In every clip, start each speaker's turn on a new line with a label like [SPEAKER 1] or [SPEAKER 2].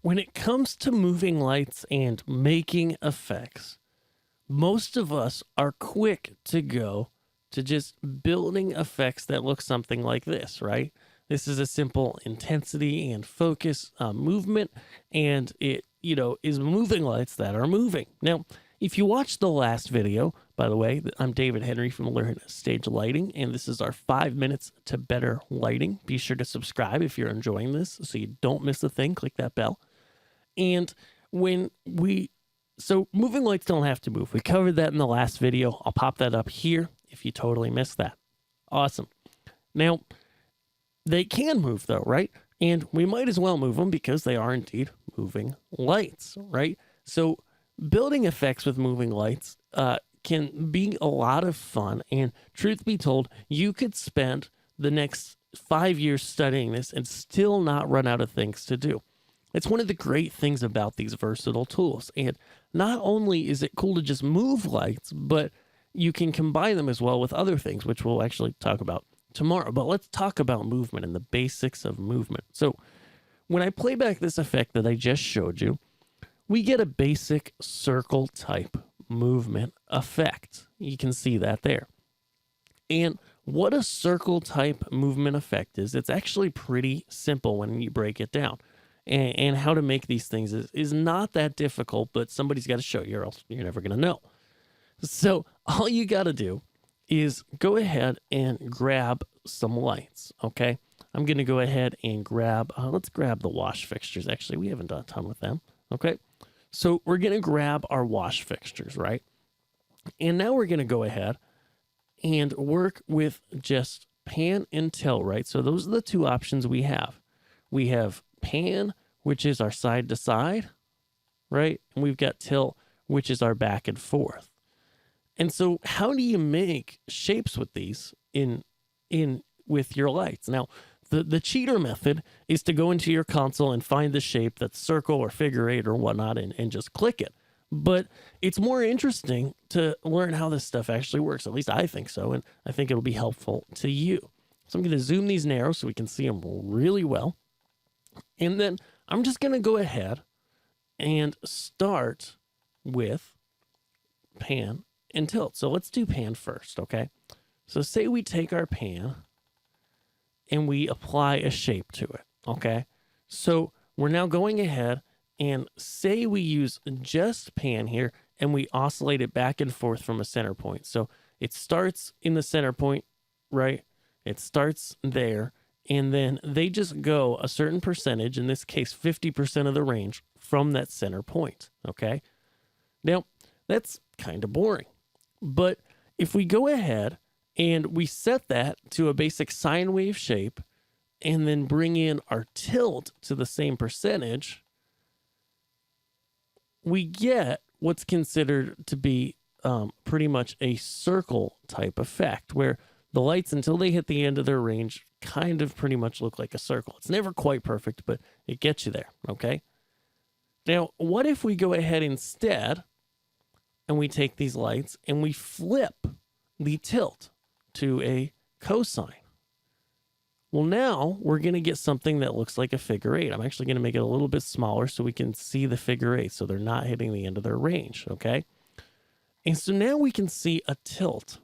[SPEAKER 1] when it comes to moving lights and making effects, most of us are quick to go to just building effects that look something like this, right? This is a simple intensity and focus movement, and it, is moving lights that are moving. Now, if you watched the last video, by the way, I'm David Henry from Learn Stage Lighting, and this is our 5 minutes to better lighting. Be sure to subscribe if you're enjoying this so you don't miss a thing. Click that bell. And so moving lights don't have to move. We covered that in the last video. I'll pop that up here if you totally missed that. Awesome. Now, they can move though, right? And we might as well move them because they are indeed moving lights, right? So building effects with moving lights can be a lot of fun. And truth be told, you could spend the next 5 years studying this and still not run out of things to do. It's one of the great things about these versatile tools. And not only is it cool to just move lights, but you can combine them as well with other things, which we'll actually talk about tomorrow. But let's talk about movement and the basics of movement. So when I play back this effect that I just showed you, we get a basic circle type movement effect. You can see that there. And what a circle type movement effect is, it's actually pretty simple when you break it down. And how to make these things is not that difficult, but somebody's got to show you or else you're never going to know. So all you got to do is go ahead and grab some lights, okay? I'm going to go ahead and grab, let's grab the wash fixtures. Actually, we haven't done a ton with them, okay? So we're going to grab our wash fixtures, right? And now we're going to go ahead and work with just pan and tilt, right? So those are the two options we have. We have pan, which is our side to side, right? And we've got tilt, which is our back and forth. And so how do you make shapes with these with your lights? Now, the cheater method is to go into your console and find the shape that's circle or figure eight or whatnot and just click it. But it's more interesting to learn how this stuff actually works. At least I think so, and I think it'll be helpful to you. So I'm going to zoom these narrow so we can see them really well. And then I'm just going to go ahead and start with pan and tilt. So let's do pan first, okay? So say we take our pan and we apply a shape to it, okay? So we're now going ahead and say we use just pan here and we oscillate it back and forth from a center point. So it starts in the center point, right? It starts there. And then they just go a certain percentage, in this case, 50% of the range from that center point, okay? Now, that's kind of boring. But if we go ahead and we set that to a basic sine wave shape and then bring in our tilt to the same percentage, we get what's considered to be pretty much a circle type effect where the lights, until they hit the end of their range, kind of pretty much look like a circle. It's never quite perfect, but it gets you there, okay? Now, what if we go ahead instead and we take these lights and we flip the tilt to a cosine? Well, now we're going to get something that looks like a figure eight. I'm actually going to make it a little bit smaller so we can see the figure eight so they're not hitting the end of their range, okay? And so now we can see a tilt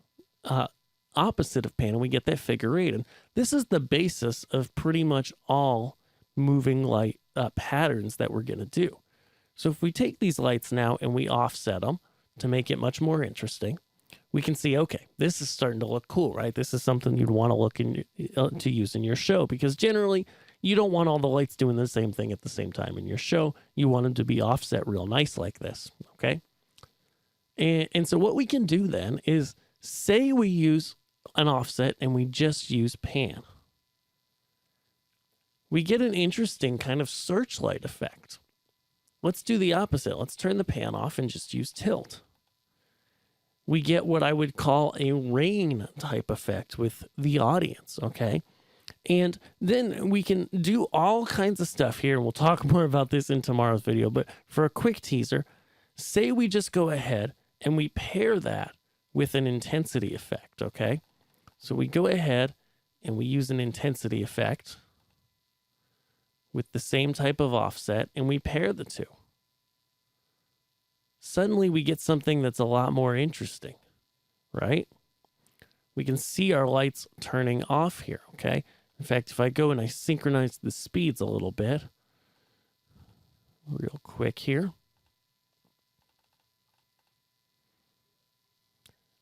[SPEAKER 1] opposite of pan, and we get that figure eight. And this is the basis of pretty much all moving light patterns that we're going to do. So if we take these lights now and we offset them to make it much more interesting, we can see, okay, this is starting to look cool, right? This is something you'd want to look in to use in your show, because generally you don't want all the lights doing the same thing at the same time in your show. You want them to be offset real nice like this, okay? And so what we can do then is say we use an offset and we just use pan. We get an interesting kind of searchlight effect. Let's do the opposite. Let's turn the pan off and just use tilt. We get what I would call a rain type effect with the audience, okay? And then we can do all kinds of stuff here. We'll talk more about this in tomorrow's video, but for a quick teaser, say we just go ahead and we pair that with an intensity effect, okay? So we go ahead and we use an intensity effect with the same type of offset and we pair the two. Suddenly we get something that's a lot more interesting, right? We can see our lights turning off here, okay? In fact, if I go and I synchronize the speeds a little bit, real quick here,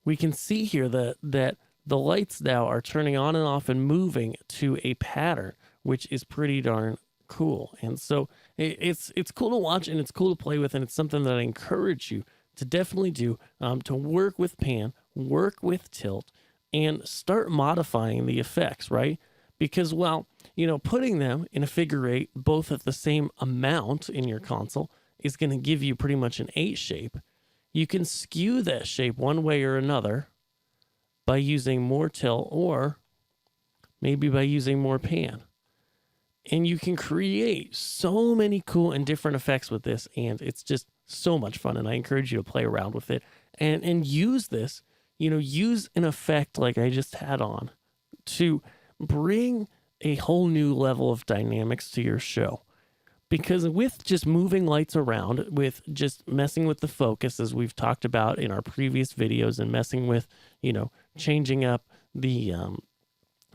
[SPEAKER 1] we can see here that the lights now are turning on and off and moving to a pattern, which is pretty darn cool. And so it's cool to watch and it's cool to play with, and it's something that I encourage you to definitely do, to work with pan, work with tilt, and start modifying the effects, right? Because, well, putting them in a figure eight, both at the same amount in your console, is going to give you pretty much an 8 shape. You can skew that shape one way or another by using more tilt or maybe by using more pan. And you can create so many cool and different effects with this, and it's just so much fun, and I encourage you to play around with it and use this, use an effect like I just had on to bring a whole new level of dynamics to your show. Because with just moving lights around, with just messing with the focus, as we've talked about in our previous videos, and messing with, changing up the,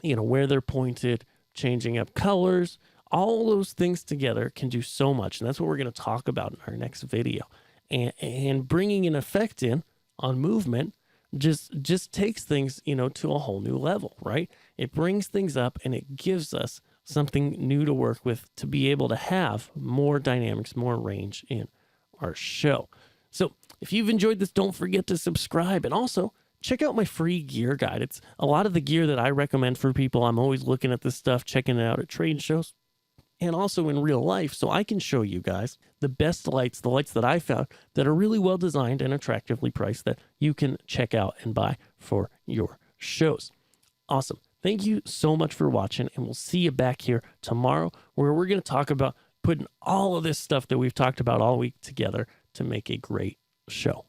[SPEAKER 1] where they're pointed, changing up colors, all those things together can do so much. And that's what we're going to talk about in our next video. And bringing an effect in on movement just takes things, to a whole new level, right? It brings things up and it gives us something new to work with to be able to have more dynamics, more range in our show. So if you've enjoyed this, don't forget to subscribe, and also check out my free gear guide. It's a lot of the gear that I recommend for people. I'm always looking at this stuff, checking it out at trade shows and also in real life, so I can show you guys the best lights, the lights that I found that are really well designed and attractively priced that you can check out and buy for your shows. Awesome. Thank you so much for watching, and we'll see you back here tomorrow, where we're going to talk about putting all of this stuff that we've talked about all week together to make a great show.